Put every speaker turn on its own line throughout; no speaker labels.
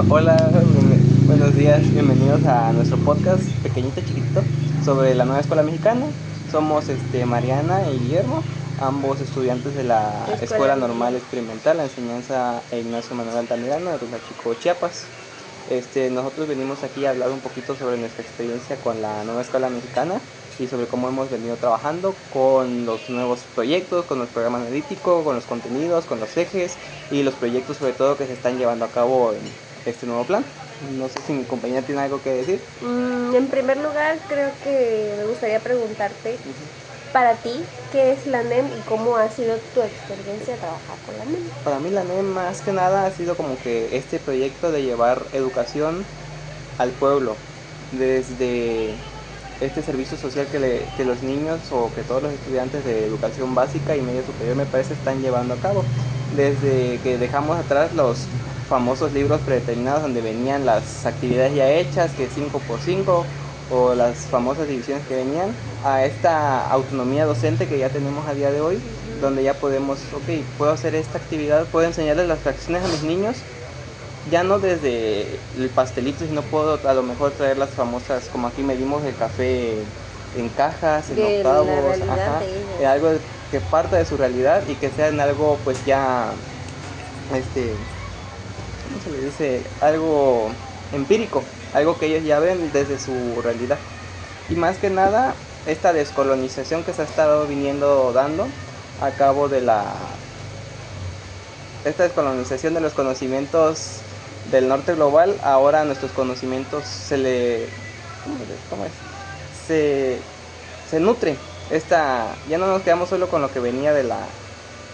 Hola, buenos días, bienvenidos a nuestro podcast pequeñito, chiquitito, sobre la nueva escuela mexicana. Somos Mariana y Guillermo, ambos estudiantes de la
Escuela
Escuela Normal
Normal.
Experimental, la enseñanza Ignacio Manuel Altamirano de Chico, Chiapas. Nosotros venimos aquí a hablar un poquito sobre nuestra experiencia con la nueva escuela mexicana y sobre cómo hemos venido trabajando con los nuevos proyectos, con los programas analíticos, con los contenidos, con los ejes y los proyectos sobre todo que se están llevando a cabo en este nuevo plan. No sé si mi compañera tiene algo que decir.
En primer lugar, creo que me gustaría preguntarte, para ti, ¿qué es la NEM y cómo ha sido tu experiencia de trabajar con la NEM?
Para mí la NEM más que nada ha sido como que este proyecto de llevar educación al pueblo, desde este servicio social que los niños o que todos los estudiantes de educación básica y media superior me parece están llevando a cabo, desde que dejamos atrás los famosos libros predeterminados donde venían las actividades ya hechas, que 5x5 o las famosas divisiones que venían, a esta autonomía docente que ya tenemos a día de hoy, donde ya podemos, ok, puedo hacer esta actividad, puedo enseñarles las fracciones a mis niños, ya no desde el pastelito, sino puedo a lo mejor traer las famosas, como aquí medimos el café en cajas, en
De la
octavos,
realidad
ajá,
de ellos.
algo que parta de su realidad y que sea en algo pues ya, este, ¿cómo se le dice? Algo empírico, algo que ellos ya ven desde su realidad. Y más que nada, esta descolonización que se ha estado viniendo dando a cabo de esta descolonización de los conocimientos del norte global, ahora a nuestros conocimientos ¿cómo es? Se, se nutre. Ya no nos quedamos solo con lo que venía de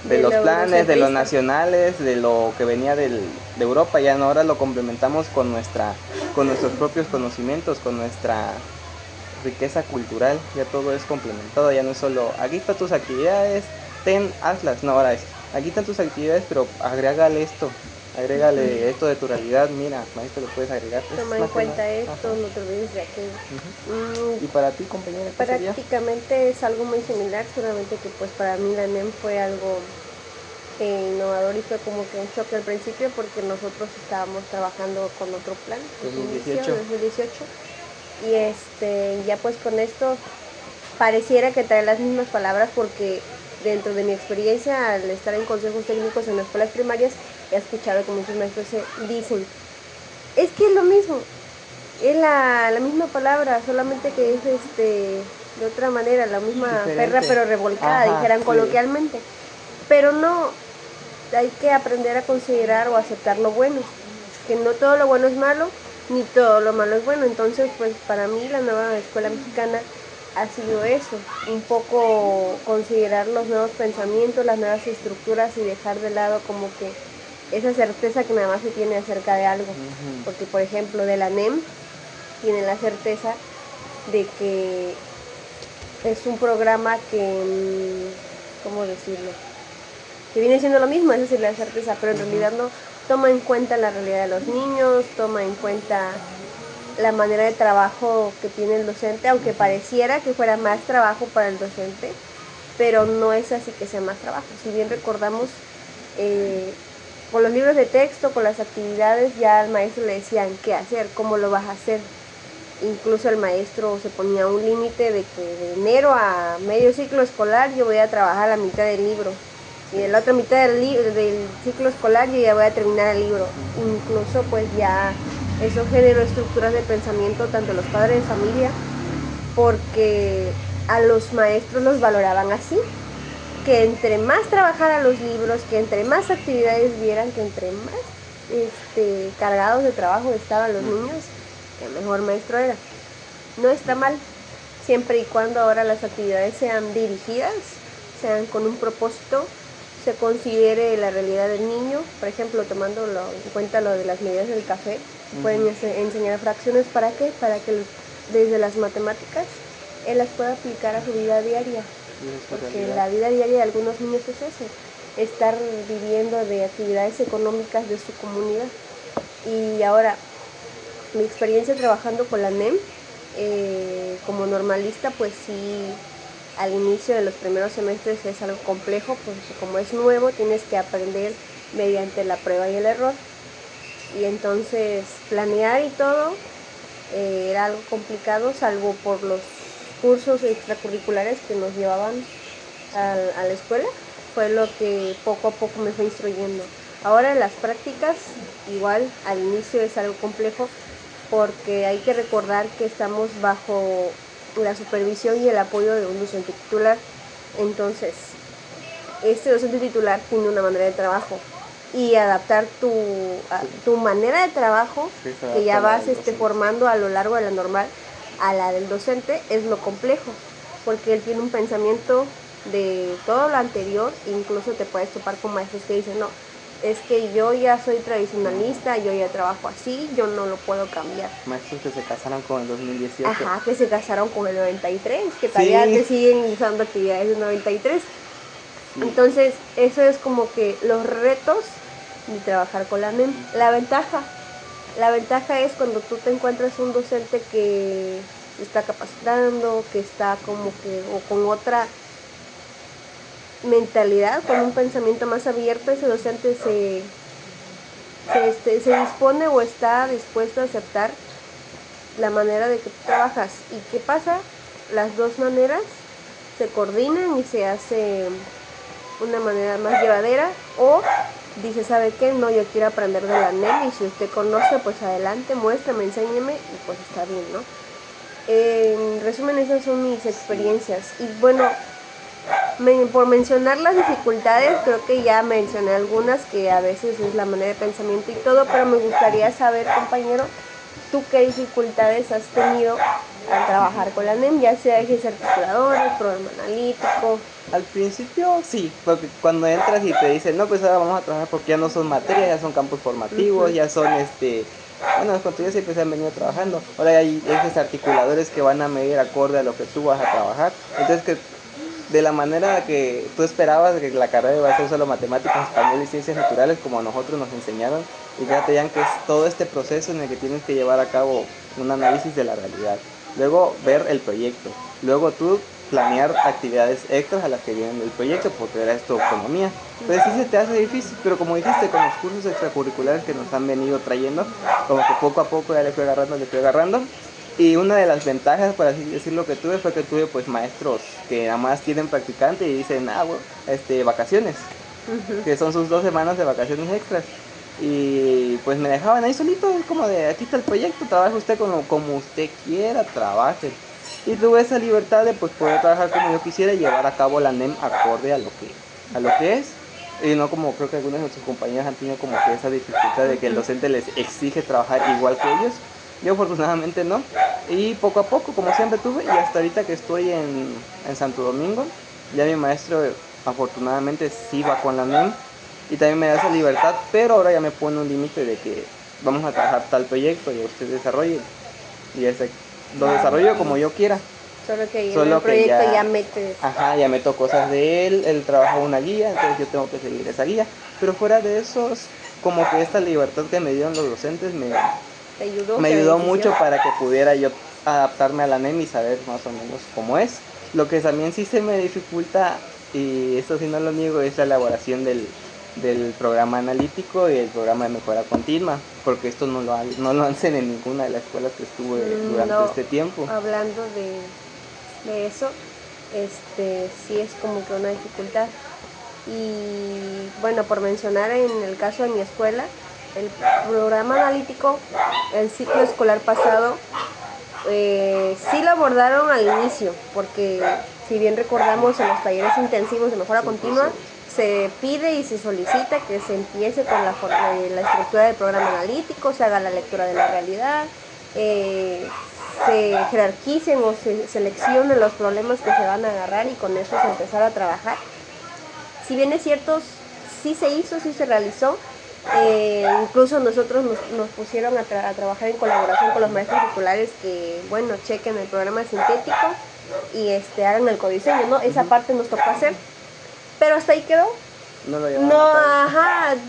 Del
los planes, de los
eurocentrista.
nacionales, de lo que venía de Europa, ya no, ahora lo complementamos con nuestros propios conocimientos, con nuestra riqueza cultural, ya todo es complementado, ya no es solo aquí están tus actividades, hazlas, no, ahora es aquí están tus actividades, pero agrégale esto de tu realidad, mira, maestro, lo puedes agregar,
Toma
es
en
más que nada.
cuenta
Ajá.
esto, no te olvides de aquello.
Y para ti, compañera, ¿qué sería?
Prácticamente es algo muy similar, solamente que pues para mí la NEM fue algo innovador y fue como que un choque al principio porque nosotros estábamos trabajando con otro plan desde inicio,
2018.
2018, y ya pues con esto pareciera que trae las mismas palabras porque dentro de mi experiencia al estar en consejos técnicos en escuelas primarias he escuchado que muchos maestros dicen, es que es lo mismo, es la misma palabra, solamente que es de otra manera, la misma perra
Diferente.
pero revolcada,
Ajá,
dijeran
sí.
coloquialmente. Pero no, hay que aprender a considerar o aceptar lo bueno, que no todo lo bueno es malo, ni todo lo malo es bueno. Entonces, pues para mí la nueva escuela mexicana ha sido eso, un poco considerar los nuevos pensamientos, las nuevas estructuras y dejar de lado como que esa certeza que nada más se tiene acerca de algo. Porque, por ejemplo, de la NEM tienen la certeza de que es un programa que, ¿cómo decirlo? Que viene siendo lo mismo, esa es la certeza, pero en realidad no toma en cuenta la realidad de los niños, toma en cuenta la manera de trabajo que tiene el docente, aunque pareciera que fuera más trabajo para el docente, pero no es así que sea más trabajo. Si bien recordamos, con los libros de texto, con las actividades, ya al maestro le decían qué hacer, cómo lo vas a hacer. Incluso el maestro se ponía un límite de que de enero a medio ciclo escolar yo voy a trabajar la mitad del libro y de la otra mitad del ciclo escolar yo ya voy a terminar el libro. Incluso pues ya eso generó estructuras de pensamiento tanto los padres de familia, porque a los maestros los valoraban así, que entre más trabajaran los libros, que entre más actividades vieran, que entre más cargados de trabajo estaban los niños, que mejor maestro era. No está mal, siempre y cuando ahora las actividades sean dirigidas, sean con un propósito, se considere la realidad del niño. Por ejemplo, tomando en cuenta lo de las medidas del café, pueden enseñar fracciones. ¿Para qué? Para que desde las matemáticas él las pueda aplicar a su vida diaria, porque la vida diaria de algunos niños es eso, estar viviendo de actividades económicas de su comunidad. Y ahora, mi experiencia trabajando con la NEM, como normalista, pues sí, al inicio de los primeros semestres es algo complejo, porque como es nuevo tienes que aprender mediante la prueba y el error. y entonces planear y todo era algo complicado, salvo por los cursos extracurriculares que nos llevaban a la escuela. Fue lo que poco a poco me fue instruyendo. Ahora en las prácticas, igual al inicio es algo complejo, porque hay que recordar que estamos bajo la supervisión y el apoyo de un docente titular. Entonces, este docente titular tiene una manera de trabajo, y adaptar tu manera de trabajo,
Sí,
que ya vas
docente.
formando a lo largo de la normal, a la del docente, es lo complejo, porque él tiene un pensamiento de todo lo anterior. Incluso te puedes topar con maestros que dicen, no, es que yo ya soy tradicionalista, yo ya trabajo así, yo no lo puedo cambiar.
Maestros que se casaron con el 2018.
Ajá, que se casaron con el 93, que todavía te siguen usando actividades del 93. Entonces, eso es como que los retos de trabajar con la NEM. La ventaja es cuando tú te encuentras un docente que está capacitando, que está como que, o con otra mentalidad, con un pensamiento más abierto. Ese docente se dispone o está dispuesto a aceptar la manera de que tú trabajas. ¿Y qué pasa? Las dos maneras se coordinan y se hace una manera más llevadera, o dice, ¿sabe qué? No, yo quiero aprender de la NEM, y si usted conoce, pues adelante, muéstrame, enséñeme, y pues está bien, ¿no? En resumen, esas son mis experiencias. Y bueno, por mencionar las dificultades, creo que ya mencioné algunas, que a veces es la manera de pensamiento y todo, pero me gustaría saber, compañero, ¿tú qué dificultades has tenido al trabajar con la NEM, ya sea ejes articuladores, programa analítico?
Al principio sí, porque cuando entras y te dicen, no, pues ahora vamos a trabajar porque ya no son materias, ya son campos formativos, ya son bueno, los contenidos siempre se han venido trabajando. Ahora hay ejes articuladores que van a medir acorde a lo que tú vas a trabajar. Entonces, que de la manera que tú esperabas que la carrera iba a ser solo matemáticas, español y ciencias naturales, como a nosotros nos enseñaron, y fíjate ya que es todo este proceso en el que tienes que llevar a cabo un análisis de la realidad, luego ver el proyecto, luego tú planear actividades extras a las que vienen del proyecto, porque era esto economía. Pues sí se te hace difícil, pero como dijiste, con los cursos extracurriculares que nos han venido trayendo, como que poco a poco ya le fui agarrando. Y una de las ventajas, por así decirlo, que tuve fue que tuve pues maestros que nada más tienen practicante y dicen, bueno, vacaciones, que son sus 2 semanas de vacaciones extras. Y pues me dejaban ahí solito, es como de, aquí está el proyecto, trabaje usted como usted quiera, trabaje. Y tuve esa libertad de pues poder trabajar como yo quisiera y llevar a cabo la NEM acorde a lo que es. Y no como creo que algunos de nuestros compañeros han tenido como que esa dificultad de que el docente les exige trabajar igual que ellos. Yo afortunadamente no. Y poco a poco, como siempre tuve, y hasta ahorita que estoy en Santo Domingo, ya mi maestro afortunadamente sí va con la NEM y también me da esa libertad, pero ahora ya me pone un límite de que vamos a trabajar tal proyecto y usted desarrolle. Y lo desarrollo como yo quiera.
Solo que en el proyecto ya metes.
Ajá, ya meto cosas de él trabaja una guía, entonces yo tengo que seguir esa guía. Pero fuera de eso, como que esta libertad que me dieron los docentes me ayudó mucho para que pudiera yo adaptarme a la NEM y saber más o menos cómo es. Lo que también sí se me dificulta, y eso sí no lo niego, es la elaboración del programa analítico y el programa de mejora continua, porque esto no lo hacen en ninguna de las escuelas que estuve durante este tiempo.
Hablando de eso, sí es como que una dificultad. Y bueno, por mencionar en el caso de mi escuela, el programa analítico, el ciclo escolar pasado, sí lo abordaron al inicio, porque si bien recordamos, en los talleres intensivos de mejora continua se pide y se solicita que se empiece con la estructura del programa analítico, se haga la lectura de la realidad, se jerarquicen o se seleccionen los problemas que se van a agarrar, y con eso se empezar a trabajar. Si bien es cierto, sí se hizo, sí se realizó. Incluso nosotros nos pusieron a trabajar en colaboración con los maestros titulares, que bueno, chequen el programa sintético y hagan el codiseño, ¿no? Esa parte nos tocó hacer, pero hasta ahí quedó.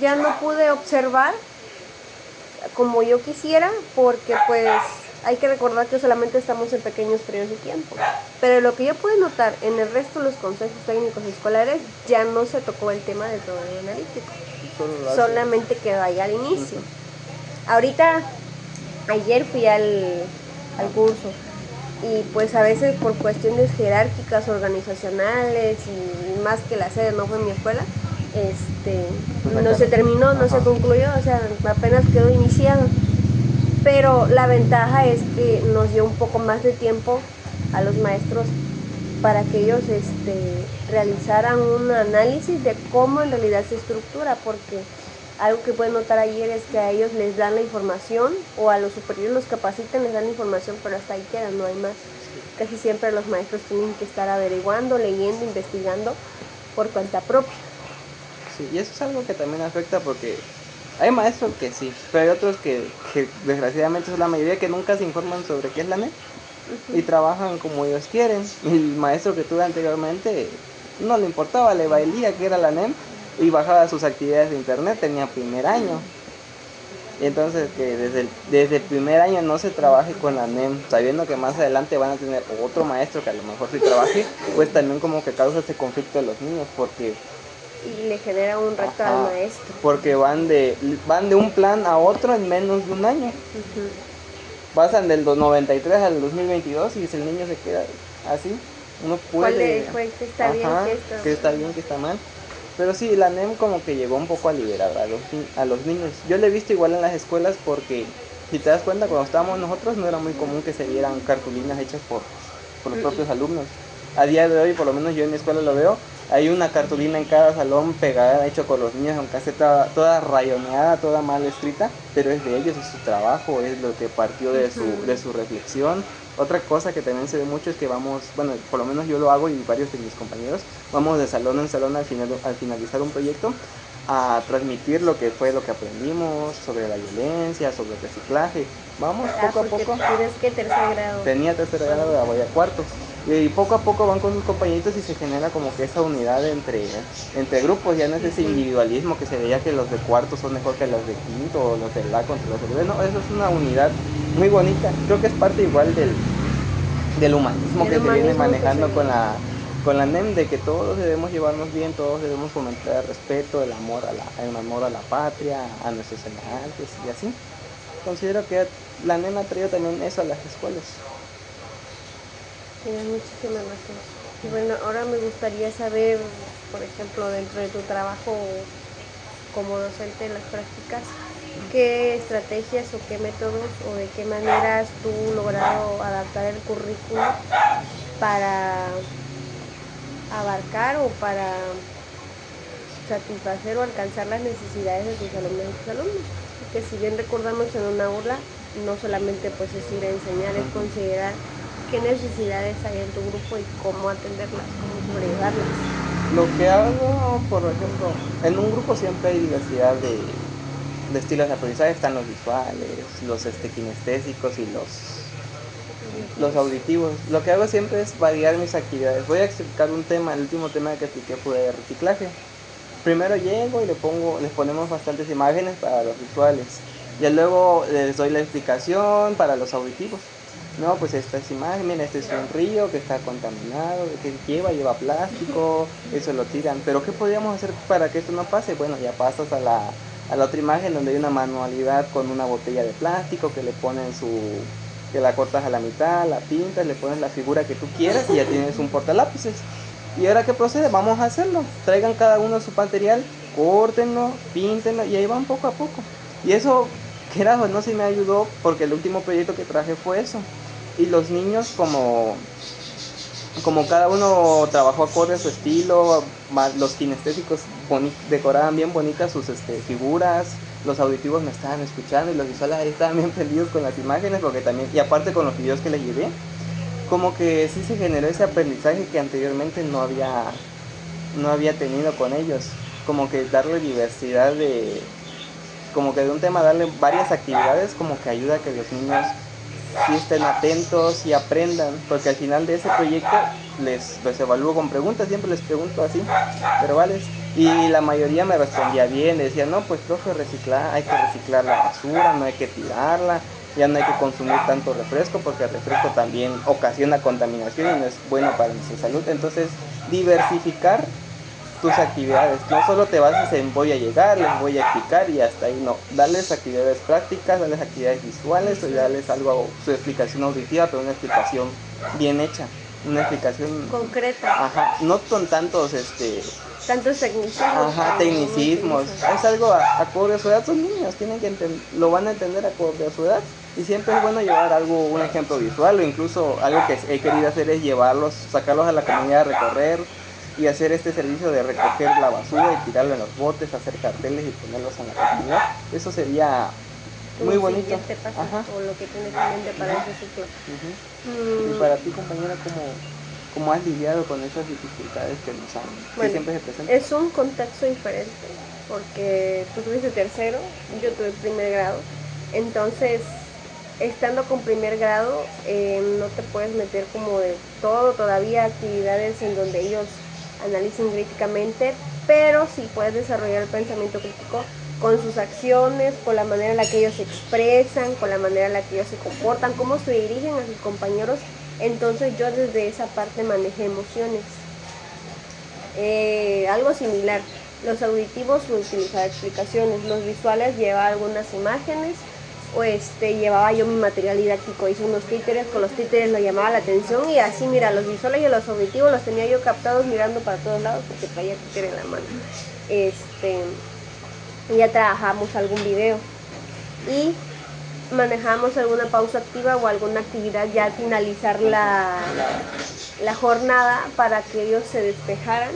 Ya no pude observar como yo quisiera, porque pues hay que recordar que solamente estamos en pequeños periodos de tiempo. Pero lo que yo pude notar en el resto de los consejos técnicos escolares, ya no se tocó el tema del programa analítico. Solamente quedó ahí al inicio. ahorita, ayer fui al curso y pues a veces por cuestiones jerárquicas, organizacionales y más que la sede no fue en mi escuela, no se terminó, no se concluyó, o sea, apenas quedó iniciado. Pero la ventaja es que nos dio un poco más de tiempo a los maestros para que ellos realizaran un análisis de cómo en realidad se estructura, porque algo que pueden notar ayer es que a ellos les dan la información o a los superiores los capacitan, les dan la información, pero hasta ahí queda, no hay más. Casi siempre los maestros tienen que estar averiguando, leyendo, investigando por cuenta propia.
Sí, y eso es algo que también afecta porque hay maestros que sí, pero hay otros que desgraciadamente es la mayoría que nunca se informan sobre qué es la NEP y trabajan como ellos quieren. Y el maestro que tuve anteriormente no le importaba, le valía que era la NEM y bajaba sus actividades de internet, tenía primer año. Y entonces que desde el primer año no se trabaje con la NEM, sabiendo que más adelante van a tener otro maestro que a lo mejor sí trabaje, pues también como que causa ese conflicto de los niños, porque
y le genera un reto al maestro.
Porque van de un plan a otro en menos de un año. Pasan del 93 al 2022 y el niño se queda así. Uno puede...
¿Cuál que está bien,
que está bien, que está mal. Pero sí, la NEM como que llegó un poco a liberar a los niños. Yo lo he visto igual en las escuelas porque, si te das cuenta, cuando estábamos nosotros no era muy común que se vieran cartulinas hechas por los propios alumnos. A día de hoy, por lo menos yo en mi escuela lo veo, hay una cartulina en cada salón pegada, hecho con los niños, aunque esté toda rayoneada, toda mal escrita, pero es de ellos, es su trabajo, es lo que partió de su reflexión. Otra cosa que también se ve mucho es que vamos, bueno, por lo menos yo lo hago y varios de mis compañeros, vamos de salón en salón al finalizar un proyecto a transmitir lo que fue lo que aprendimos sobre la violencia, sobre el reciclaje. Vamos poco a poco.
¿Tienes que tercer grado?
Tenía tercer grado, voy a cuarto. Y poco a poco van con sus compañeritos y se genera como que esa unidad entre grupos. Ya no es ese individualismo que se veía que los de cuarto son mejor que los de quinto o los de la contra los de... No, eso es una unidad muy bonita. Creo que es parte igual del humanismo que se viene manejando con la NEM, de que todos debemos llevarnos bien, todos debemos fomentar el respeto, el amor a la patria, a nuestros semejantes y así. Considero que la NEM ha traído también eso a las escuelas.
Tienes muchísimas razón. Y bueno, ahora me gustaría saber, por ejemplo, dentro de tu trabajo como docente en las prácticas, ¿qué estrategias o qué métodos o de qué manera has tú logrado adaptar el currículo para abarcar o para satisfacer o alcanzar las necesidades de tus alumnos y tus alumnos? Porque si bien recordamos en una aula, no solamente pues es ir a enseñar, es considerar qué necesidades hay en tu grupo y cómo atenderlas, cómo sobrellevarlas.
Lo que hago, por ejemplo, en un grupo siempre hay diversidad de estilos de aprendizaje. Están los visuales, los kinestésicos y los auditivos. Lo que hago siempre es variar mis actividades. Voy a explicar un tema, el último tema que expliqué fue de reciclaje. Primero llego y les ponemos bastantes imágenes para los visuales. Y luego les doy la explicación para los auditivos. No, pues esta es imagen, mira, este es un río que está contaminado, que lleva plástico, eso lo tiran. Pero ¿qué podríamos hacer para que esto no pase? Bueno, ya pasas a la otra imagen donde hay una manualidad con una botella de plástico que le ponen que la cortas a la mitad, la pintas, le pones la figura que tú quieras y ya tienes un portalápices. ¿Y ahora qué procede? Vamos a hacerlo. Traigan cada uno su material, córtenlo, píntenlo y ahí van poco a poco. Y eso, quieras o no, sí me ayudó porque el último proyecto que traje fue eso. Y los niños, como cada uno trabajó acorde a su estilo, los kinestésicos decoraban bien bonitas sus figuras, los auditivos me estaban escuchando y los visuales ahí estaban bien felices con las imágenes, porque también, y aparte con los videos que les llevé, como que sí se generó ese aprendizaje que anteriormente no había tenido con ellos, como que darle diversidad como que de un tema darle varias actividades, como que ayuda a que los niños sí estén atentos y aprendan, porque al final de ese proyecto los evalúo con preguntas, siempre les pregunto así, verbales, y la mayoría me respondía bien, decía, no, pues profe, hay que reciclar la basura, no hay que tirarla, ya no hay que consumir tanto refresco, porque el refresco también ocasiona contaminación y no es bueno para nuestra salud. Entonces, diversificar tus actividades. No solo te bases en voy a llegar, les voy a explicar y hasta ahí, no. Darles actividades prácticas, darles actividades visuales o darles algo, su explicación auditiva, pero una explicación bien hecha. Una explicación
concreta.
Ajá, no con tantos
tantos tecnicismos.
Ajá, tecnicismos. Es algo acorde a su edad, son niños, tienen que lo van a entender acorde a su edad. Y siempre es bueno llevar algo, un ejemplo visual, o incluso algo que he querido hacer es llevarlos, sacarlos a la comunidad a recorrer y hacer este servicio de recoger la basura y tirarla en los botes, hacer carteles y ponerlos en la comunidad. Eso sería muy bonito.
Ajá. O lo que tienes en mente para ese ciclo.
Y para ti, compañera, ¿cómo has lidiado con esas dificultades que que siempre se presentan?
Es un contexto diferente, porque tú tuviste tercero, yo tuve primer grado, entonces estando con primer grado no te puedes meter como de todo, todavía actividades en donde ellos analicen críticamente, pero sí puedes desarrollar el pensamiento crítico con sus acciones, con la manera en la que ellos se expresan, con la manera en la que ellos se comportan, cómo se dirigen a sus compañeros. Entonces yo desde esa parte manejé emociones. Algo similar, los auditivos utilizaba explicaciones, los visuales llevaba algunas imágenes, o llevaba yo mi material didáctico, hice unos títeres, con los títeres lo llamaba la atención y así, mira, los visuales y los auditivos los tenía yo captados mirando para todos lados porque traía títere en la mano. Ya trabajamos algún video y manejamos alguna pausa activa o alguna actividad ya al finalizar la jornada para que ellos se despejaran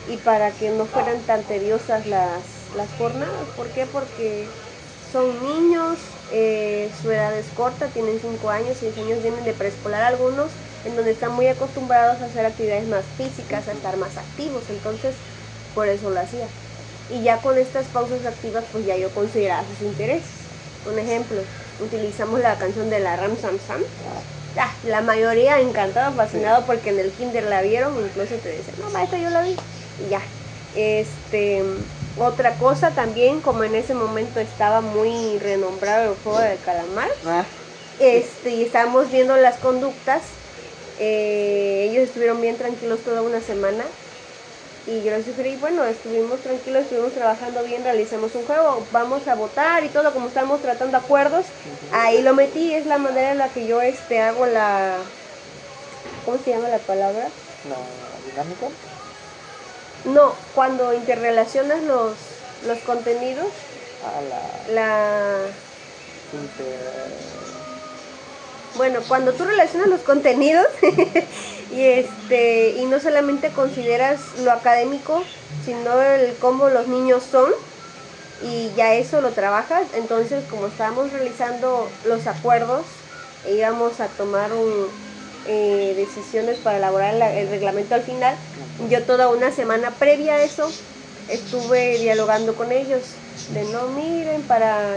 y para que no fueran tan tediosas las jornadas. ¿Por qué? Porque son niños, su edad es corta, tienen 5 años, 6 años, vienen de preescolar algunos, en donde están muy acostumbrados a hacer actividades más físicas, a estar más activos, entonces por eso lo hacía. Y ya con estas pausas activas, pues ya yo consideraba sus intereses. Un ejemplo, utilizamos la canción de la Ram Sam Sam. La mayoría encantado, fascinado porque en el kinder la vieron, incluso te dicen, no maestra, yo la vi. Y ya. Otra cosa también, como en ese momento estaba muy renombrado el juego del calamar, y estábamos viendo las conductas, ellos estuvieron bien tranquilos toda una semana. Y yo les sugerí, bueno, estuvimos tranquilos, estuvimos trabajando bien, realizamos un juego, vamos a votar y todo, como estamos tratando acuerdos, ahí lo metí, es la manera en la que yo hago la, ¿cómo se llama la palabra?
¿La dinámica?
No, cuando interrelacionas los contenidos, bueno, cuando tú relacionas los contenidos y no solamente consideras lo académico, sino el cómo los niños son, y ya eso lo trabajas. Entonces, como estábamos realizando los acuerdos, íbamos a tomar decisiones para elaborar el reglamento al final, yo toda una semana previa a eso estuve dialogando con ellos de no, miren, para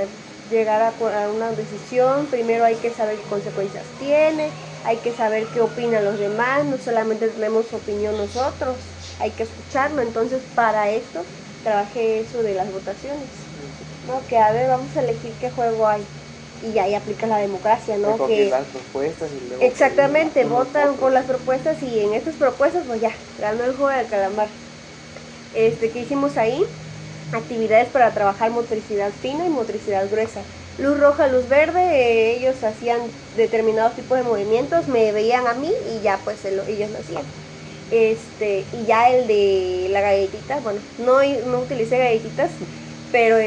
llegar a una decisión primero hay que saber qué consecuencias tiene, hay que saber qué opinan los demás, no solamente tenemos opinión nosotros, hay que escucharlo. Entonces para esto trabajé eso de las votaciones, ¿no? Que a ver, vamos a elegir qué juego hay y ahí aplica la democracia, ¿no? Que
las propuestas y luego
exactamente, votan por las propuestas y en estas propuestas pues ya, ganó el juego del calamar. ¿Qué hicimos ahí? Actividades para trabajar motricidad fina y motricidad gruesa. Luz roja, luz verde, ellos hacían determinados tipos de movimientos, me veían a mí y ya pues ellos lo hacían. Y ya el de la galletita, bueno, no utilicé galletitas, pero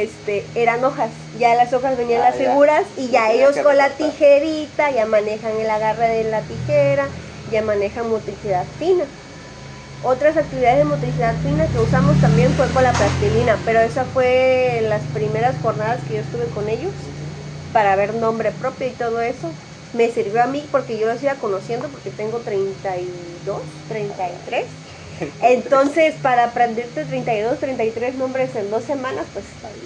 eran hojas, ya las hojas venían las figuras y ya ellos con la tijerita ya manejan el agarre de la tijera, ya manejan motricidad fina. Otras actividades de motricidad fina que usamos también fue con la plastilina, pero esa fue las primeras jornadas que yo estuve con ellos para ver nombre propio y todo eso. Me sirvió a mí porque yo los iba conociendo porque tengo 32, 33. Entonces, para aprenderte 32, 33 nombres en 2 semanas, pues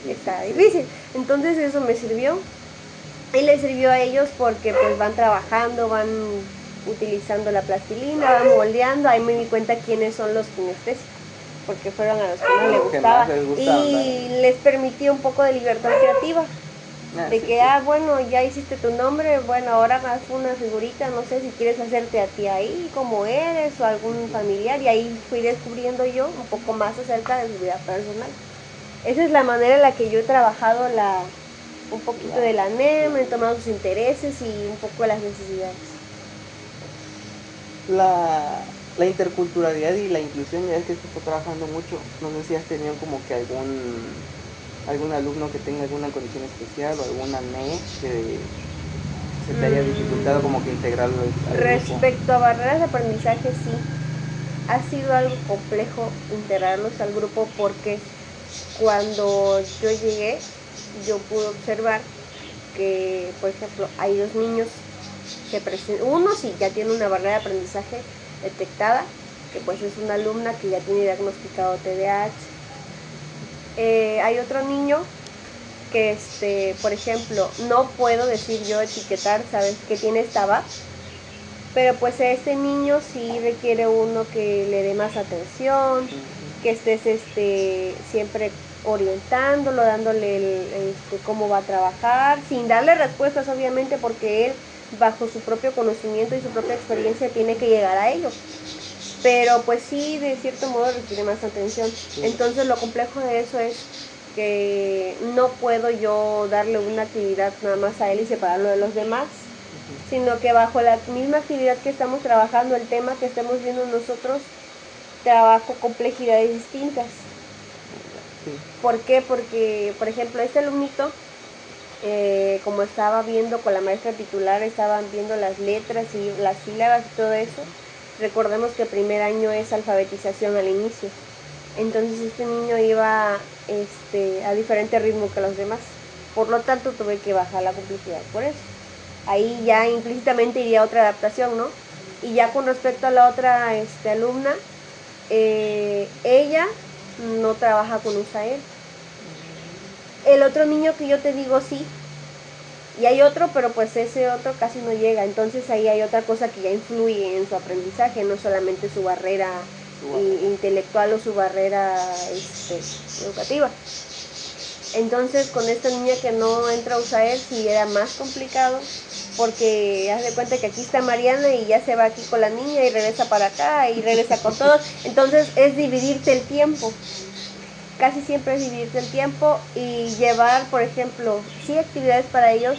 está difícil. Entonces eso me sirvió y les sirvió a ellos porque pues van trabajando, van utilizando la plastilina, van moldeando. Ahí me di cuenta quiénes son los kinestésicos, porque fueron a los que más les gustaba y les permitía un poco de libertad creativa. De
Sí,
que,
sí.
bueno, ya hiciste tu nombre, bueno, ahora haz una figurita, no sé si quieres hacerte a ti ahí, como eres, o algún familiar, y ahí fui descubriendo yo un poco más acerca de su vida personal. Esa es la manera en la que yo he trabajado un poquito de la NEM, he tomado sus intereses y un poco de las necesidades.
La interculturalidad y la inclusión, ya es que se está trabajando mucho. No sé si has tenido como que algún alumno que tenga alguna condición especial o alguna NE que se te haya dificultado como que integrarlo al grupo.
Respecto a barreras de aprendizaje, sí, ha sido algo complejo integrarlos al grupo porque cuando yo llegué, yo pude observar que, por ejemplo, hay dos niños que presentan, uno sí ya tiene una barrera de aprendizaje detectada, que pues es una alumna que ya tiene diagnosticado TDAH. Hay otro niño que, por ejemplo, no puedo decir yo etiquetar, ¿sabes? Que tiene esta TABA, pero pues a este niño sí requiere uno que le dé más atención, que estés siempre orientándolo, dándole cómo va a trabajar, sin darle respuestas obviamente porque él bajo su propio conocimiento y su propia experiencia tiene que llegar a ello. Pero pues sí, de cierto modo requiere más atención. Entonces lo complejo de eso es que no puedo yo darle una actividad nada más a él y separarlo de los demás, sino que bajo la misma actividad que estamos trabajando, el tema que estamos viendo nosotros, trabajo complejidades distintas.
Sí.
¿Por qué? Porque, por ejemplo, este alumnito, como estaba viendo con la maestra titular, estaban viendo las letras y las sílabas y todo eso. Recordemos que el primer año es alfabetización al inicio. Entonces este niño iba a diferente ritmo que los demás. Por lo tanto tuve que bajar la complejidad por eso. Ahí ya implícitamente iría otra adaptación, ¿no? Y ya con respecto a la otra alumna, ella no trabaja con USAER. El otro niño que yo te digo sí, y hay otro, pero pues ese otro casi no llega. Entonces ahí hay otra cosa que ya influye en su aprendizaje, no solamente su barrera intelectual o su barrera educativa. Entonces con esta niña que no entra a USAER sí era más complicado, porque haz de cuenta que aquí está Mariana y ya se va aquí con la niña y regresa para acá y regresa con todos. Entonces es dividirte el tiempo. Casi siempre es dividirte el tiempo y llevar, por ejemplo, sí actividades para ellos,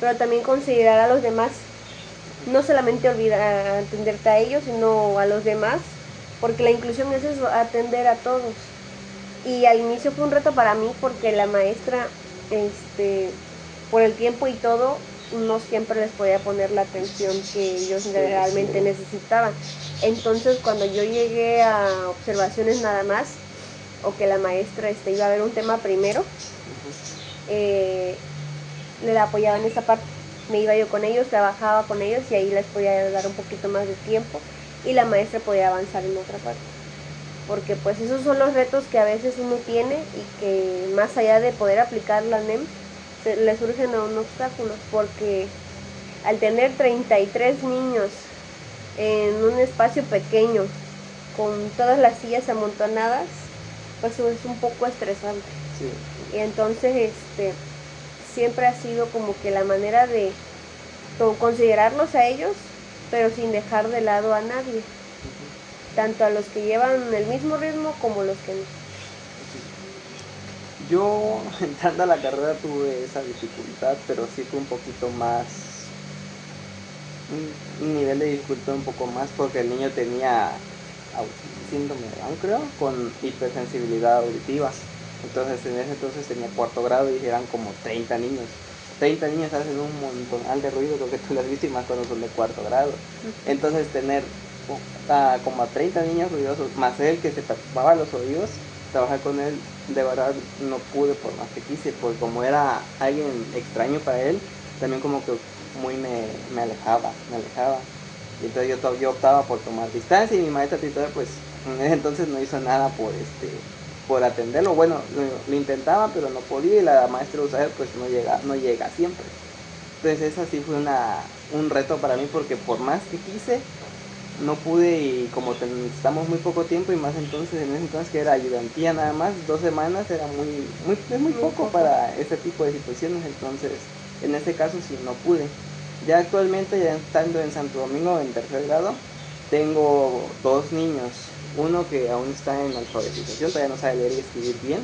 pero también considerar a los demás. No solamente olvidar atenderte a ellos, sino a los demás, porque la inclusión es eso, atender a todos. Y al inicio fue un reto para mí porque la maestra, por el tiempo y todo, no siempre les podía poner la atención que ellos realmente necesitaban. Entonces cuando yo llegué a observaciones nada más, o que la maestra iba a ver un tema primero, le apoyaba en esa parte. Me iba yo con ellos, trabajaba con ellos y ahí les podía dar un poquito más de tiempo y la maestra podía avanzar en otra parte. Porque pues esos son los retos que a veces uno tiene y que más allá de poder aplicar la NEM, le surgen a un obstáculos, porque al tener 33 niños en un espacio pequeño, con todas las sillas amontonadas, pues es un poco estresante.
Sí.
Y entonces siempre ha sido como que la manera de considerarlos a ellos, pero sin dejar de lado a nadie, tanto a los que llevan el mismo ritmo como los que no.
Yo entrando a la carrera tuve esa dificultad, pero sí fue un poquito más, un nivel de dificultad un poco más porque el niño tenía síndrome de Down, creo, con hipersensibilidad auditiva. Entonces en ese entonces tenía cuarto grado y eran como 30 niños. 30 niños hacen un montonal de ruido, creo que tú las viste, más cuando son de cuarto grado. Entonces tener como a 30 niños ruidosos, más él que se tapaba los oídos, trabajar con él, de verdad no pude por más que quise, porque como era alguien extraño para él, también como que muy me alejaba. Y entonces yo optaba por tomar distancia y mi maestra titular pues en ese entonces no hizo nada por atenderlo. Bueno, lo intentaba pero no podía y la maestra Usaer pues no llega siempre. Entonces esa sí fue un reto para mí porque por más que quise, no pude y como estamos muy poco tiempo y más entonces, en ese entonces que era ayudantía nada más, 2 semanas era es muy poco para ese tipo de situaciones, entonces en ese caso sí no pude. Ya actualmente, ya estando en Santo Domingo en tercer grado, tengo 2 niños, uno que aún está en alfabetización, todavía no sabe leer y escribir bien,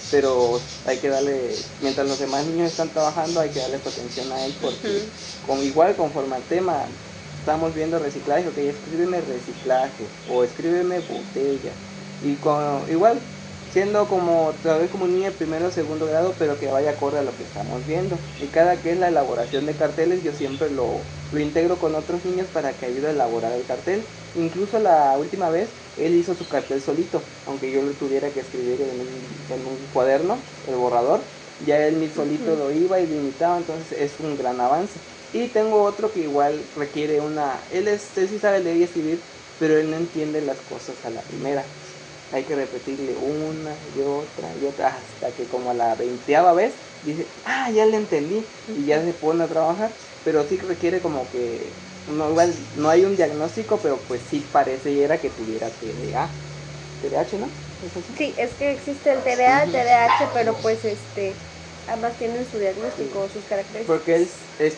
pero hay que darle, mientras los demás niños están trabajando, hay que darle su atención a él porque igual conforme al tema estamos viendo reciclaje, ok, escríbeme reciclaje o escríbeme botella. Y igual, siendo como, tal vez como un niño de primero o segundo grado, pero que vaya acorde a lo que estamos viendo. Y cada que es la elaboración de carteles, yo siempre lo integro con otros niños para que ayude a elaborar el cartel. Incluso la última vez, él hizo su cartel solito, aunque yo lo tuviera que escribir en un cuaderno, el borrador. Ya él solito lo iba y lo imitaba, entonces es un gran avance. Y tengo otro que igual requiere él sí sabe leer y escribir, pero él no entiende las cosas a la primera. Hay que repetirle una y otra, hasta que como a la 20ª vez dice, ya le entendí, y ya se pone a trabajar, pero sí requiere como que, no, igual no hay un diagnóstico, pero pues sí pareciera que tuviera TDA, TDAH, ¿no? ¿Es así?
Sí, es que existe el TDA, el TDAH, pero pues ambas tienen su diagnóstico, sus características.
Porque es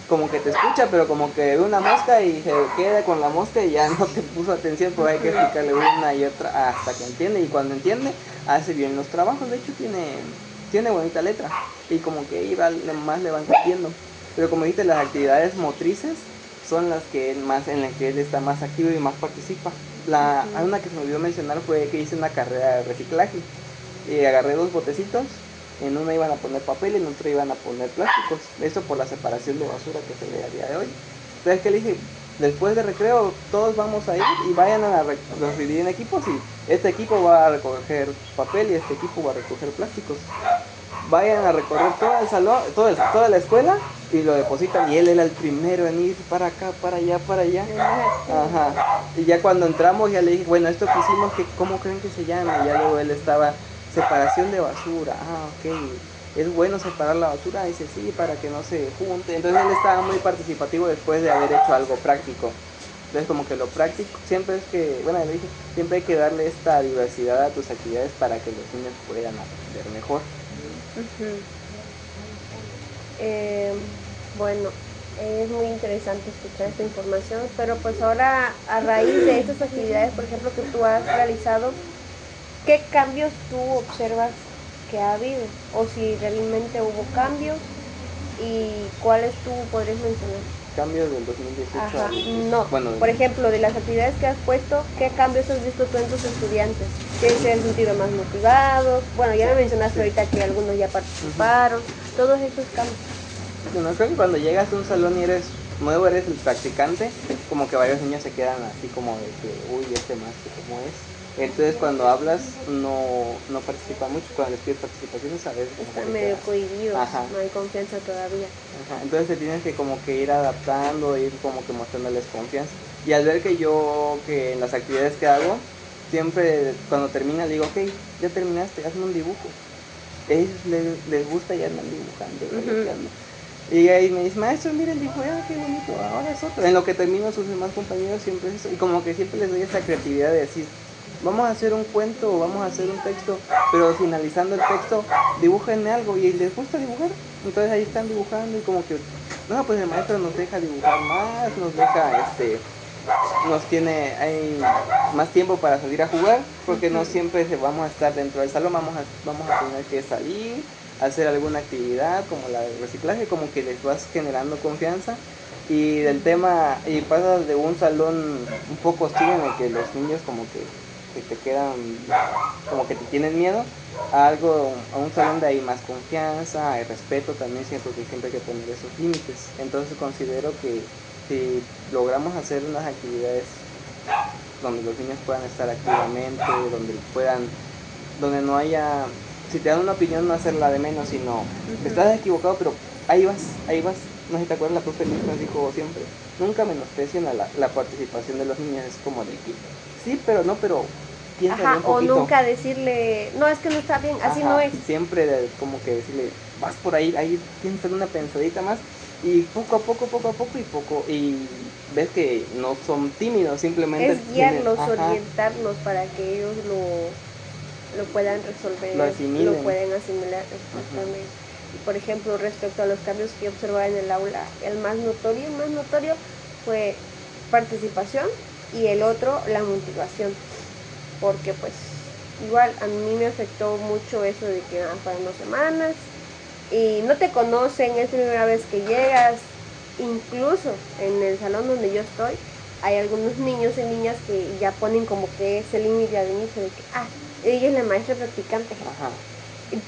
como que te escucha, pero como que ve una mosca y se queda con la mosca y ya no te puso atención, pues hay que explicarle una y otra hasta que entiende. Y cuando entiende, hace bien los trabajos. De hecho, tiene bonita letra y como que iba más le va entendiendo. Pero como dijiste, las actividades motrices son las que en las que él está más activo y más participa. Una que se me olvidó mencionar fue que hice una carrera de reciclaje y agarré 2 botecitos. En una iban a poner papel y en otra iban a poner plásticos. Eso por la separación de basura que se ve a día de hoy. Entonces que le dije, después de recreo todos vamos a ir y vayan a los dividir en equipos y este equipo va a recoger papel y este equipo va a recoger plásticos. Vayan a recorrer todo el salón, toda la escuela y lo depositan. Y él era el primero en ir para acá, para allá, para allá. Ajá. Y ya cuando entramos ya le dije, bueno, esto que hicimos, ¿cómo creen que se llama? Y ya luego él estaba, separación de basura. Ok. ¿Es bueno separar la basura? Dice, sí, para que no se junte. Entonces él estaba muy participativo después de haber hecho algo práctico. Entonces como que lo práctico siempre es que, bueno, le dije, siempre hay que darle esta diversidad a tus actividades para que los niños puedan aprender mejor.
Bueno, es muy interesante escuchar esta información, pero pues ahora a raíz de estas actividades, por ejemplo, que tú has realizado, ¿qué cambios tú observas que ha habido? O si realmente hubo cambios y cuáles tú podrías mencionar.
Cambios del 2018
Ajá.
al
No,
bueno,
por ejemplo, de las actividades que has puesto, ¿qué cambios has visto tú en tus estudiantes? ¿Que se han sentido más motivados? Bueno, ya me mencionaste ahorita que algunos ya participaron, todos esos cambios.
Bueno, creo que cuando llegas a un salón y eres nuevo, eres el practicante, como que varios niños se quedan así como de que, uy, más que cómo es. Entonces cuando hablas no participan mucho, cuando les pides participaciones a veces
están medio cohibidos, no hay confianza todavía.
Ajá. Entonces te tienes que como que ir adaptando, ir como que mostrándoles confianza. Y al ver que en las actividades que hago, siempre cuando termina le digo, ok, ya terminaste, hazme un dibujo. A ellos les gusta y andan dibujando. Y ahí me dice, maestro, mira el dibujo, qué bonito, ahora es otro. En lo que termino sus demás compañeros siempre es eso. Y como que siempre les doy esa creatividad de decir, vamos a hacer un cuento o vamos a hacer un texto, pero finalizando el texto, dibújenme algo. Y les gusta dibujar. Entonces ahí están dibujando y como que, no, pues el maestro nos deja dibujar más, hay más tiempo para salir a jugar, porque no siempre vamos a estar dentro del salón, vamos a tener que salir, hacer alguna actividad como la de reciclaje, como que les vas generando confianza. Y del tema, y pasas de un salón un poco hostil en el que los niños como que te quedan, como que te tienen miedo, a un salón de ahí más confianza, hay respeto también, siento que siempre hay que poner esos límites. Entonces considero que si logramos hacer unas actividades donde los niños puedan estar activamente, donde no haya, si te dan una opinión no hacerla de menos, sino estás equivocado, pero ahí vas, no sé si te acuerdas, la profe nos dijo siempre, nunca menosprecien a la participación de los niños, es como de que, sí, pero no, pero piensa un poquito.
O nunca decirle, no, es que no está bien, así no es.
Siempre como que decirle, vas por ahí piensa una pensadita más, Y poco a poco, y ves que no son tímidos, simplemente
Es guiarlos,
ajá,
orientarlos para que ellos lo puedan resolver,
lo
lo
asimilen.
pueden asimilar exactamente. Y por ejemplo, respecto a los cambios que observaba en el aula, el más notorio fue participación y el otro la motivación, porque pues igual a mí me afectó mucho eso de que fueron 2 semanas y no te conocen, es la primera vez que llegas, incluso en el salón donde yo estoy hay algunos niños y niñas que ya ponen como que ese límite al inicio de que ella es la maestra practicante.
Ajá.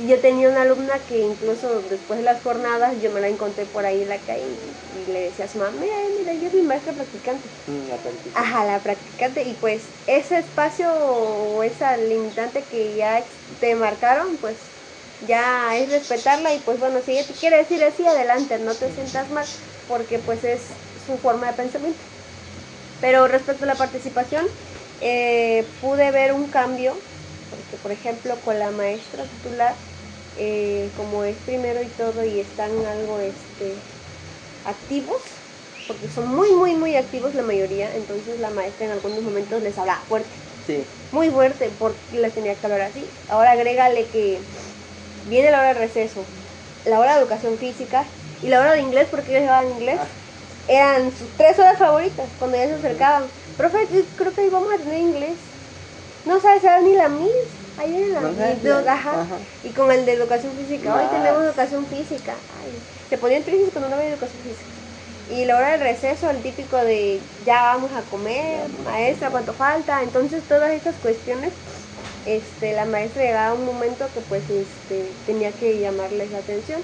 Yo tenía una alumna que incluso después de las jornadas yo me la encontré por ahí en la calle y le decía a su mamá, mira, yo soy maestra practicante.
La practicante.
Ajá, la practicante. Y pues ese espacio o esa limitante que ya te marcaron, pues ya es respetarla y pues bueno, si ella te quiere decir así, adelante, no te sientas mal, porque pues es su forma de pensamiento. Pero respecto a la participación, pude ver un cambio, porque por ejemplo con la maestra titular, como es primero y todo y están algo activos, porque son muy activos la mayoría, entonces la maestra en algunos momentos les hablaba fuerte.
Sí.
Muy fuerte, porque les tenía que hablar así. Ahora agrégale que viene la hora de receso, la hora de educación física y la hora de inglés, porque ellos llevaban inglés. Eran sus 3 horas favoritas cuando ya se acercaban. Profe, creo que hoy vamos a tener inglés. No sabes ni la mis. Ahí en la
Ajá.
Y con el de educación física. Hoy tenemos educación física. Ay, se ponían tristes cuando no había educación física. Y la hora del receso, el típico de ya vamos a comer, maestra, ¿cuánto falta? Entonces todas esas cuestiones, la maestra llegaba a un momento que pues tenía que llamarles la atención.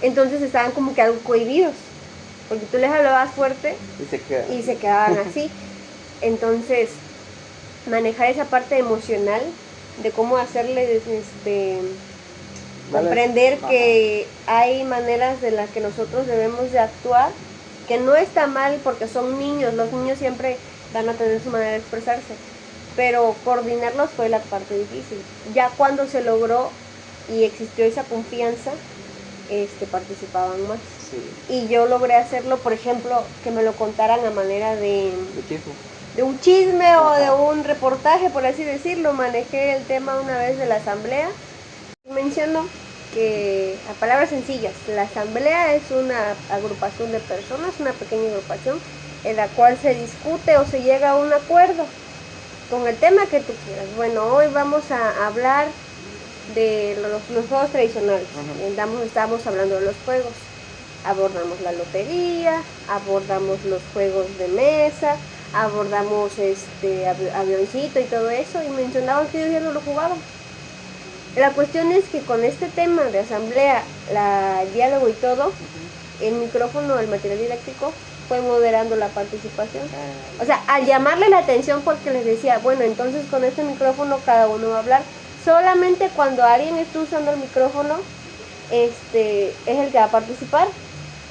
Entonces estaban como que algo cohibidos, porque tú les hablabas fuerte y se quedaban así. Entonces, manejar esa parte emocional de cómo hacerles comprender que hay maneras de las que nosotros debemos de actuar, que no está mal porque son niños, los niños siempre van a tener su manera de expresarse, pero coordinarlos fue la parte difícil. Ya cuando se logró y existió esa confianza, participaban más.
Sí.
Y yo logré hacerlo, por ejemplo, que me lo contaran a manera de un chisme o de un reportaje, por así decirlo. Manejé el tema una vez de la asamblea. Menciono que, a palabras sencillas, la asamblea es una agrupación de personas, una pequeña agrupación en la cual se discute o se llega a un acuerdo con el tema que tú quieras. Bueno, hoy vamos a hablar de los juegos tradicionales. Estamos hablando de los juegos. Abordamos la lotería, abordamos los juegos de mesa, abordamos avioncito y todo eso, y mencionaban que ellos ya no lo jugaban. La cuestión es que con este tema de asamblea, el diálogo y todo, el micrófono, el material didáctico, fue moderando la participación. O sea, al llamarle la atención, porque les decía, bueno, entonces con este micrófono cada uno va a hablar. Solamente cuando alguien está usando el micrófono, es el que va a participar.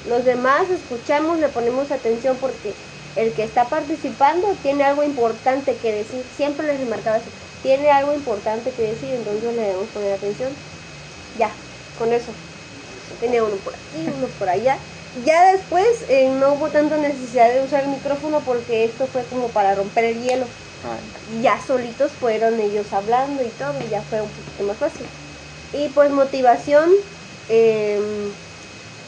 Los demás escuchamos, le ponemos atención porque el que está participando tiene algo importante que decir. Siempre les remarcaba eso. Tiene algo importante que decir, entonces le debemos poner atención. Ya, con eso. Tenía uno por aquí, uno por allá. Ya después no hubo tanta necesidad de usar el micrófono porque esto fue como para romper el hielo. Ya solitos fueron ellos hablando y todo, ya fue un poquito más fácil. Y pues motivación,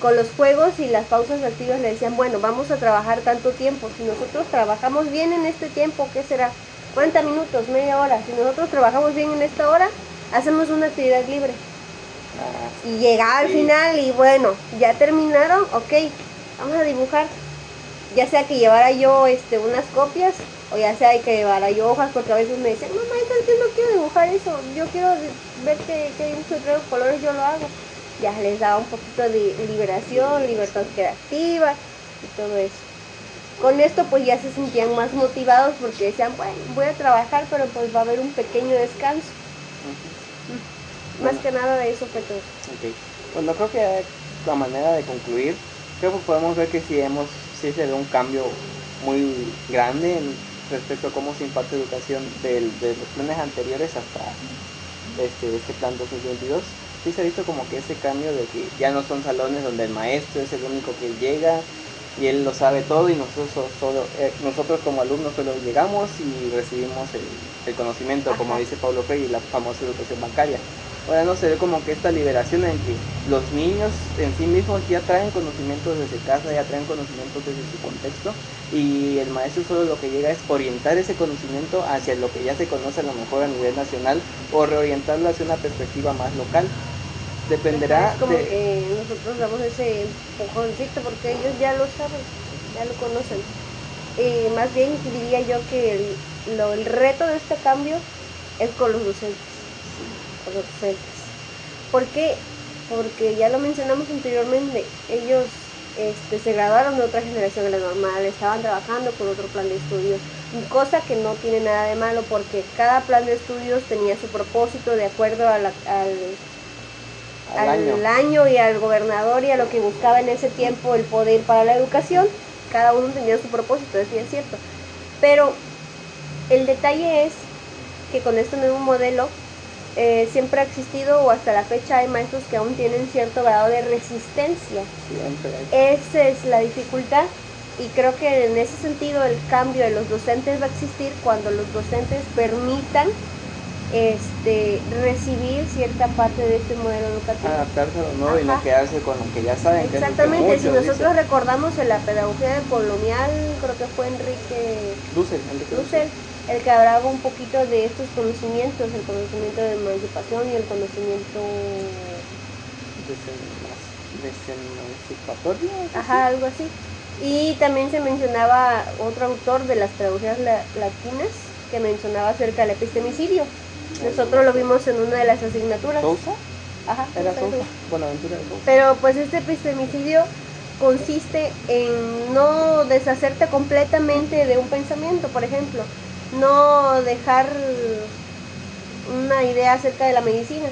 con los juegos y las pausas activas le decían, bueno, vamos a trabajar tanto tiempo. Si nosotros trabajamos bien en este tiempo, ¿qué será? 40 minutos, media hora. Si nosotros trabajamos bien en esta hora, hacemos una actividad libre. Y llegaba al final y bueno, ya terminaron, ok, vamos a dibujar. Ya sea que llevara yo unas copias o ya sea que llevara yo hojas, porque a veces me dicen, mamá, es que no quiero dibujar eso, yo quiero ver qué dibujo y traigo colores, yo lo hago. Ya les daba un poquito de liberación, libertad creativa y todo eso. Con esto pues ya se sentían más motivados porque decían, bueno, voy a trabajar, pero pues va a haber un pequeño descanso. Más que nada de eso fue todo.
Okay. Bueno, creo que la manera de concluir, creo que podemos ver que sí se ve un cambio muy grande respecto a cómo se imparte educación de los planes anteriores hasta este plan 2022. sí se ha visto como que ese cambio de que ya no son salones donde el maestro es el único que llega y él lo sabe todo y nosotros como alumnos solo llegamos y recibimos el conocimiento, como
Ajá.
dice Paulo Freire, la famosa educación bancaria. Ahora no se ve como que esta liberación en que los niños en sí mismos ya traen conocimientos desde casa, ya traen conocimientos desde su contexto y el maestro solo lo que llega es orientar ese conocimiento hacia lo que ya se conoce a lo mejor a nivel nacional o reorientarlo hacia una perspectiva más local. Dependerá
Es como
de...
que nosotros damos ese empujoncito porque ellos ya lo saben, ya lo conocen. Más bien diría yo que el reto de este cambio es con los docentes. Con los docentes. ¿Por qué? Porque ya lo mencionamos anteriormente, ellos se graduaron de otra generación en la normal, estaban trabajando con otro plan de estudios, cosa que no tiene nada de malo porque cada plan de estudios tenía su propósito de acuerdo al año y al gobernador y a lo que buscaba en ese tiempo el poder para la educación. Cada uno tenía su propósito, es bien cierto. Pero el detalle es que con este nuevo modelo siempre ha existido o hasta la fecha hay maestros que aún tienen cierto grado de resistencia. Esa es la dificultad y creo que en ese sentido el cambio de los docentes va a existir cuando los docentes permitan recibir cierta parte de este modelo educativo.
Adaptarse a lo nuevo y no quedarse con lo que ya saben.
Exactamente,
que es
si nosotros recordamos en la pedagogía colonial, creo que fue Enrique Dussel, el que hablaba un poquito de estos conocimientos, el conocimiento de emancipación y el conocimiento
desemanticipatorio.
Ajá, algo así. Y también se mencionaba otro autor de las pedagogías latinas que mencionaba acerca del epistemicidio. Nosotros lo vimos en una de las asignaturas.
¿Sousa?
Ajá,
era Sousa. Buenaventura de Sousa.
Pero pues este epistemicidio consiste en no deshacerte completamente de un pensamiento, por ejemplo, no dejar una idea acerca de la medicina,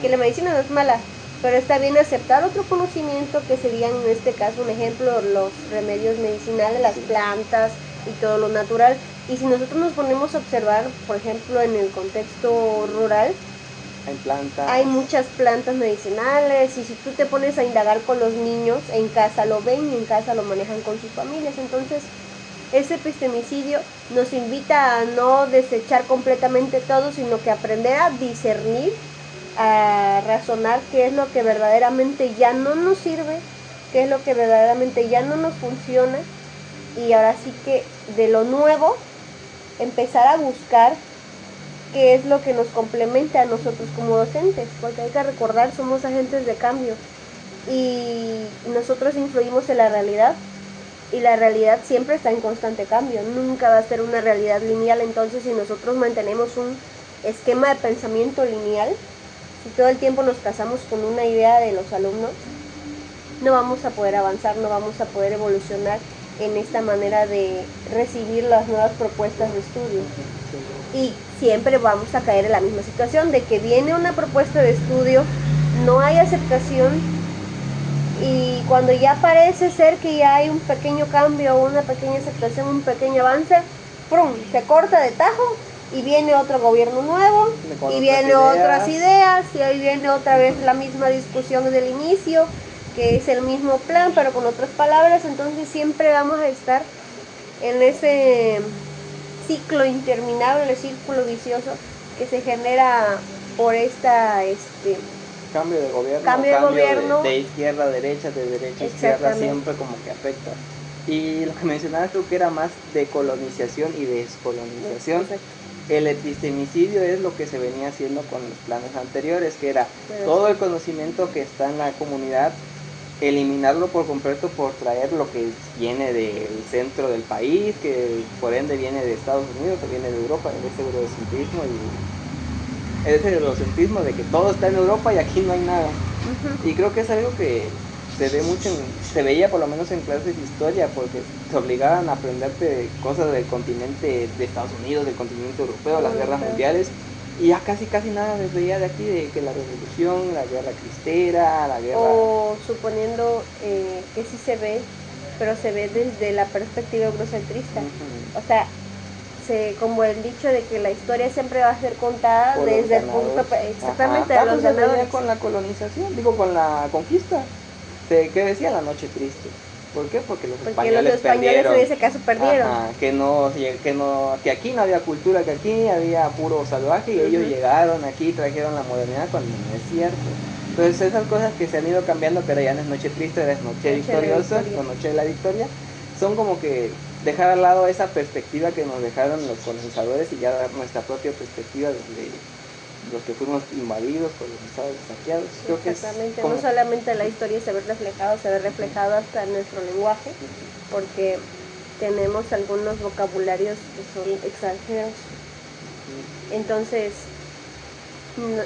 que la medicina no es mala, pero está bien aceptar otro conocimiento que serían en este caso un ejemplo los remedios medicinales, las plantas y todo lo natural. Y si nosotros nos ponemos a observar, por ejemplo, en el contexto rural, hay muchas plantas medicinales y si tú te pones a indagar con los niños, en casa lo ven y en casa lo manejan con sus familias. Entonces, ese epistemicidio nos invita a no desechar completamente todo, sino que aprender a discernir, a razonar qué es lo que verdaderamente ya no nos sirve, qué es lo que verdaderamente ya no nos funciona y ahora sí que de lo nuevo empezar a buscar qué es lo que nos complementa a nosotros como docentes, porque hay que recordar, somos agentes de cambio y nosotros influimos en la realidad y la realidad siempre está en constante cambio, nunca va a ser una realidad lineal. Entonces si nosotros mantenemos un esquema de pensamiento lineal, si todo el tiempo nos casamos con una idea de los alumnos, no vamos a poder avanzar, no vamos a poder evolucionar en esta manera de recibir las nuevas propuestas de estudio. Y siempre vamos a caer en la misma situación de que viene una propuesta de estudio, no hay aceptación y cuando ya parece ser que ya hay un pequeño cambio, una pequeña aceptación, un pequeño avance, ¡prum!, se corta de tajo y viene otro gobierno nuevo y viene otras ideas y ahí viene otra vez la misma discusión del inicio, que es el mismo plan pero con otras palabras. Entonces siempre vamos a estar en ese ciclo interminable, círculo vicioso que se genera por esta
cambio de
gobierno
de izquierda a derecha, de derecha a izquierda, siempre como que afecta. Y lo que mencionabas creo que era más de colonización y descolonización. Exacto. El epistemicidio es lo que se venía haciendo con los planes anteriores, que era todo el conocimiento que está en la comunidad, eliminarlo por completo por traer lo que viene del centro del país, que por ende viene de Estados Unidos, que viene de Europa, ese eurocentrismo de que todo está en Europa y aquí no hay nada. Y creo que es algo que se ve mucho, se veía por lo menos en clases de historia, porque te obligaban a aprenderte cosas del continente de Estados Unidos, del continente europeo, las guerras mundiales, y ya casi nada les veía de aquí, de que la revolución, la guerra cristera, la guerra...
O suponiendo que sí se ve, pero se ve desde la perspectiva eurocentrista. O sea, como el dicho de que la historia siempre va a ser contada
por
desde el
los
punto
ganados.
exactamente
Ajá.
de los
Pues se veía
ganadores.
con la colonización, digo, con la conquista. ¿Qué decía? La noche triste. ¿Por qué? Porque los españoles perdieron.
En ese caso perdieron.
Ajá, que aquí no había cultura, que aquí había puro salvaje y ellos llegaron aquí, trajeron la modernidad cuando no es cierto. Entonces esas cosas que se han ido cambiando, pero ya no es noche triste, ahora es noche victoriosa, o noche de la victoria, son como que dejar al lado esa perspectiva que nos dejaron los colonizadores y ya dar nuestra propia perspectiva desde los que fuimos invadidos, colonizados, saqueados. Creo
Exactamente,
que es como...
no solamente la historia se ve reflejado hasta en nuestro lenguaje, porque tenemos algunos vocabularios que son extranjeros. Entonces,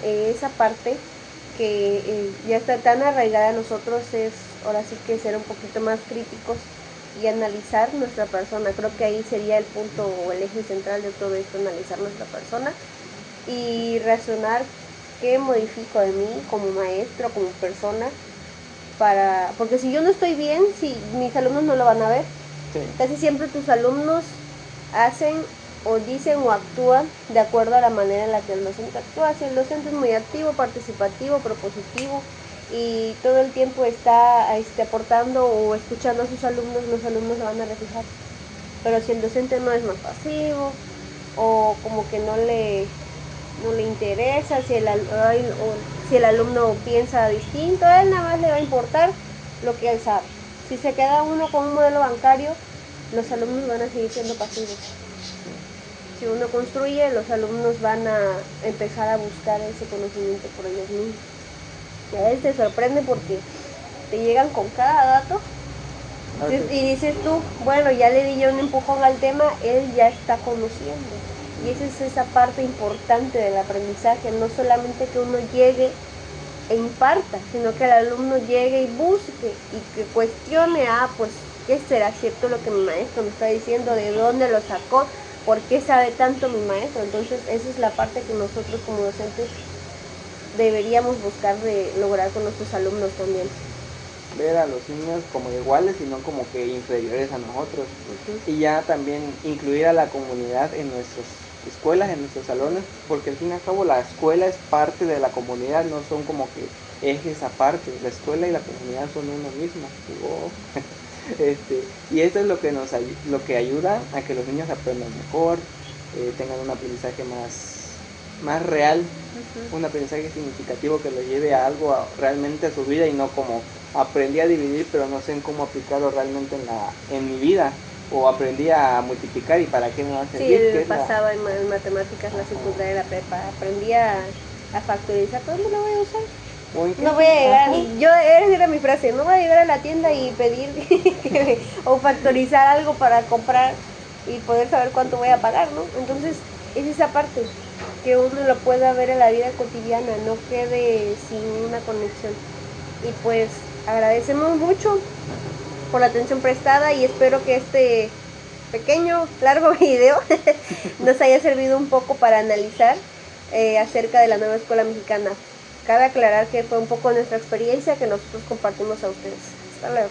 esa parte que ya está tan arraigada a nosotros es ahora sí que ser un poquito más críticos y analizar nuestra persona. Creo que ahí sería el punto o el eje central de todo esto, analizar nuestra persona y razonar qué modifico de mí como maestro, como persona, porque si yo no estoy bien, si mis alumnos no lo van a ver.
Sí.
Casi siempre tus alumnos hacen o dicen o actúan de acuerdo a la manera en la que el docente actúa. Si el docente es muy activo, participativo, propositivo y todo el tiempo está aportando o escuchando a sus alumnos, los alumnos lo van a reflejar. Pero si el docente no es más pasivo o como que no le interesa, si el alumno piensa distinto, a él nada más le va a importar lo que él sabe. Si se queda uno con un modelo bancario, los alumnos van a seguir siendo pasivos. Si uno construye, los alumnos van a empezar a buscar ese conocimiento por ellos mismos. Y a él te sorprende porque te llegan con cada dato. Y dices tú, bueno, ya le di yo un empujón al tema, él ya está conociendo. Y esa es esa parte importante del aprendizaje, no solamente que uno llegue e imparta, sino que el alumno llegue y busque y que cuestione, pues, ¿qué será cierto lo que mi maestro me está diciendo? ¿De dónde lo sacó? ¿Por qué sabe tanto mi maestro? Entonces esa es la parte que nosotros como docentes deberíamos buscar de lograr con nuestros alumnos también.
Ver a los niños como iguales y no como que inferiores a nosotros. Y ya también incluir a la comunidad en nuestras escuelas, en nuestros salones, porque al fin y al cabo la escuela es parte de la comunidad, no son como que ejes aparte. La escuela y la comunidad son uno mismo. Y eso es lo que ayuda a que los niños aprendan mejor, tengan un aprendizaje más real, un aprendizaje significativo que lo lleve a algo realmente a su vida y no como aprendí a dividir pero no sé cómo aplicarlo realmente en mi vida, o aprendí a multiplicar y para qué me va a servir.
Sí, pasaba en matemáticas, la secundaria, la prepa, aprendí a factorizar, ¿pero dónde lo voy a usar? No voy a llegar, esa era mi frase, no voy a llegar a la tienda y pedir o factorizar algo para comprar y poder saber cuánto voy a pagar, ¿no? Entonces es esa parte que uno lo pueda ver en la vida cotidiana, no quede sin una conexión. Y pues agradecemos mucho por la atención prestada y espero que este pequeño, largo video nos haya servido un poco para analizar acerca de la nueva escuela mexicana. Cabe aclarar que fue un poco nuestra experiencia que nosotros compartimos a ustedes. Hasta luego.